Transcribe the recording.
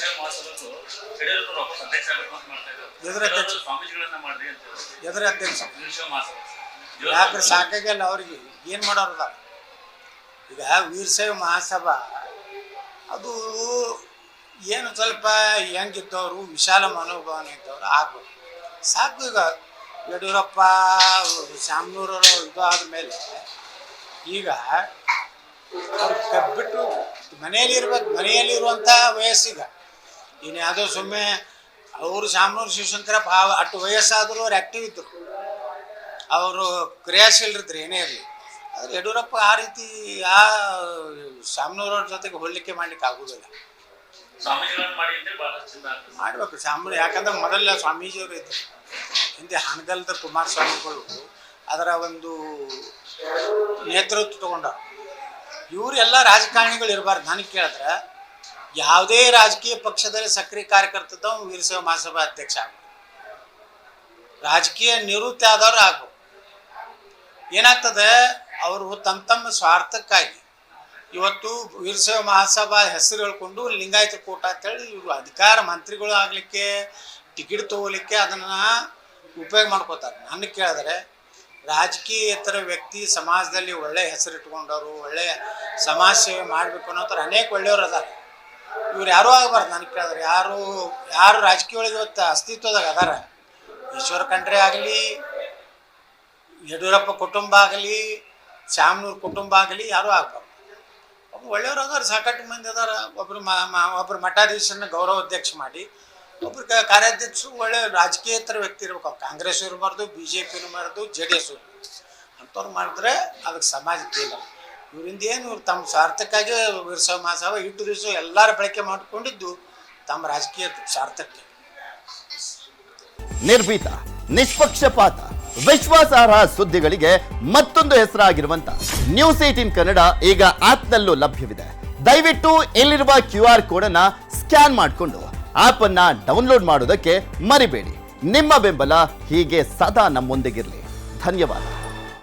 ವೀರಶೈವ ಮಹಾಸಭೆಗೂ ಯಡಿಯೂರಪ್ಪ ವಾಪಸ್ ಅಧ್ಯಕ್ಷ ಆಗಬೇಕು ಅಂತ ಮಾಡ್ತಾ ಇದ್ದಾರೆ. ಸ್ವಾಮೀಜಿಗಳನ್ನ ಮಾಡ್ರಿ ಅಂತ ಎದ್ರ ಅಧ್ಯಕ್ಷ ವೀರಶೈವ ಮಹಾಸಭೆ ಯಾಕ್ರೆ ಸಾಕಾಗಲ್ಲ ಅವ್ರಿಗೆ ಏನು ಮಾಡೋರದ. ಈಗ ವೀರಶೈವ ಮಹಾಸಭಾ ಅದು ಏನು ಸ್ವಲ್ಪ ಹೆಂಗಿದ್ದವರು ವಿಶಾಲ ಮನೋಭಾವನೆ ಇದ್ದವರು ಆಗ್ಬೇಕು ಸಾಕು. ಈಗ ಯಡಿಯೂರಪ್ಪ ಶಾಮನೂರವರು ಇದು ಆದಮೇಲೆ ಈಗ ಅವ್ರು ಬಿಟ್ಟು ಮನೆಯಲ್ಲಿ ಇರ್ಬೇಕು. ಮನೆಯಲ್ಲಿರುವಂಥ ವಯಸ್ಸಿಗೆ ಇನ್ನು ಯಾವುದೋ ಸುಮ್ಮನೆ ಅವರು ಶಾಮನೂರು ಶಿವಶಂಕರಪ್ಪ ಅಷ್ಟು ವಯಸ್ಸಾದರೂ ಅವ್ರು ಆ್ಯಕ್ಟಿವ್ ಇದ್ದರು, ಅವರು ಕ್ರಿಯಾಶೀಲರಿದ್ರು ಏನೇ ಇರಲಿ. ಆದರೆ ಯಡಿಯೂರಪ್ಪ ಆ ರೀತಿ ಆ ಶಾಮನೂರವ್ರ ಜೊತೆಗೆ ಹೋಲಿಕೆ ಮಾಡ್ಲಿಕ್ಕೆ ಆಗೋದಿಲ್ಲ. ಮಾಡಬೇಕು ಶಾಮನೂರು, ಯಾಕಂದ್ರೆ ಮೊದಲ ಸ್ವಾಮೀಜಿಯವರು ಇದ್ದರು. ಹಿಂದೆ ಹಾನಗಲ್ದ ಕುಮಾರಸ್ವಾಮಿಗಳು ಅದರ ಒಂದು ನೇತೃತ್ವ ತಗೊಂಡರು. ಇವರು ಎಲ್ಲ ರಾಜಕಾರಣಿಗಳು ಇರಬಾರ್ದು. ನನಗೆ ಕೇಳಿದ್ರೆ ಯಾವುದೇ ರಾಜಕೀಯ ಪಕ್ಷದಲ್ಲಿ ಸಕ್ರಿಯ ಕಾರ್ಯಕರ್ತದ ವೀರಶೈವ ಮಹಾಸಭಾ ಅಧ್ಯಕ್ಷ ಆಗ್ಬೋದು, ರಾಜಕೀಯ ನಿವೃತ್ತಿ ಆದವರು ಆಗ್ಬೋದು. ಏನಾಗ್ತದೆ, ಅವರು ತಮ್ಮ ಸ್ವಾರ್ಥಕ್ಕಾಗಿ ಇವತ್ತು ವೀರಶೈವ ಮಹಾಸಭಾ ಹೆಸರು ಹೇಳ್ಕೊಂಡು ಲಿಂಗಾಯತ ಕೋಟ ಅಂತೇಳಿ ಇವರು ಅಧಿಕಾರ ಮಂತ್ರಿಗಳು ಆಗಲಿಕ್ಕೆ ಟಿಕೆಟ್ ತೊಗೊಲಿಕ್ಕೆ ಅದನ್ನು ಉಪಯೋಗ ಮಾಡ್ಕೋತಾರೆ. ನನಗೆ ಕೇಳಿದ್ರೆ ರಾಜಕೀಯೇತರ ವ್ಯಕ್ತಿ ಸಮಾಜದಲ್ಲಿ ಒಳ್ಳೆಯ ಹೆಸರು ಇಟ್ಕೊಂಡವರು, ಒಳ್ಳೆಯ ಸಮಾಜ ಸೇವೆ ಮಾಡಬೇಕು ಅನ್ನೋಥರ ಅನೇಕ ಒಳ್ಳೆಯವರು ಅದಾರ. ಇವ್ರು ಯಾರೂ ಆಗಬಾರ್ದು. ನನಗೆ ಕೇಳಿದ್ರೆ ಯಾರು ರಾಜಕೀಯ ಒಳಗೆ ಇವತ್ತು ಅಸ್ತಿತ್ವದಾಗ ಅದಾರ, ಈಶ್ವರ ಖಂಡ್ರೆ ಆಗಲಿ, ಯಡಿಯೂರಪ್ಪ ಕುಟುಂಬ ಆಗಲಿ, ಶಾಮನೂರು ಕುಟುಂಬ ಆಗಲಿ, ಯಾರೂ ಆಗಬಾರ್ದು. ಒಬ್ಬ ಒಳ್ಳೆಯವರು ಅದಾರ, ಸಾಕಷ್ಟು ಮಂದಿ ಅದಾರ. ಒಬ್ಬರು ಮಠಾಧೀಶರನ್ನ ಗೌರವಾಧ್ಯಕ್ಷ ಮಾಡಿ, ಒಬ್ರು ಕಾರ್ಯಾಧ್ಯಕ್ಷರು ಒಳ್ಳೆ ರಾಜಕೀಯೇತರ ವ್ಯಕ್ತಿ ಇರ್ಬೇಕು. ಅವ್ರು ಕಾಂಗ್ರೆಸ್ ಇರಬಾರ್ದು, BJP ಇರಬಾರ್ದು, JDS ಅಂಥವ್ರು ಮಾಡಿದ್ರೆ ಅದಕ್ಕೆ ಸಮಾಜಕ್ಕೆ ಇಲ್ಲ. ಇವರಿಂದ ಏನು ಇವ್ರು ತಮ್ಮ ಸ್ವಾರ್ಥಕ್ಕಾಗಿ ವೀರಶೈವ ಮಹಾಸಭಾ ಇಟ್ಟು ದಿವಸ ಎಲ್ಲರೂ ಬಳಕೆ ಮಾಡಿಕೊಂಡಿದ್ದು ತಮ್ಮ ರಾಜಕೀಯ ಸ್ವಾರ್ಥಕ್ಕೆ. ನಿರ್ಭೀತ, ನಿಷ್ಪಕ್ಷಪಾತ, ವಿಶ್ವಾಸಾರ್ಹ ಸುದ್ದಿಗಳಿಗೆ ಮತ್ತೊಂದು ಹೆಸರಾಗಿರುವಂತ ನ್ಯೂಸ್ 18 ಕನ್ನಡ ಈಗ ಆಪ್ನಲ್ಲೂ ಲಭ್ಯವಿದೆ. ದಯವಿಟ್ಟು ಇಲ್ಲಿರುವ QR ಕೋಡ್ ಅನ್ನ ಸ್ಕ್ಯಾನ್ ಮಾಡಿಕೊಂಡು ಆಪ್ ಅನ್ನ ಡೌನ್ಲೋಡ್ ಮಾಡೋದಕ್ಕೆ ಮರಿಬೇಡಿ. ನಿಮ್ಮ ಬೆಂಬಲ ಹೀಗೆ ಸದಾ ನಮ್ಮೊಂದಿಗಿರಲಿ. ಧನ್ಯವಾದ.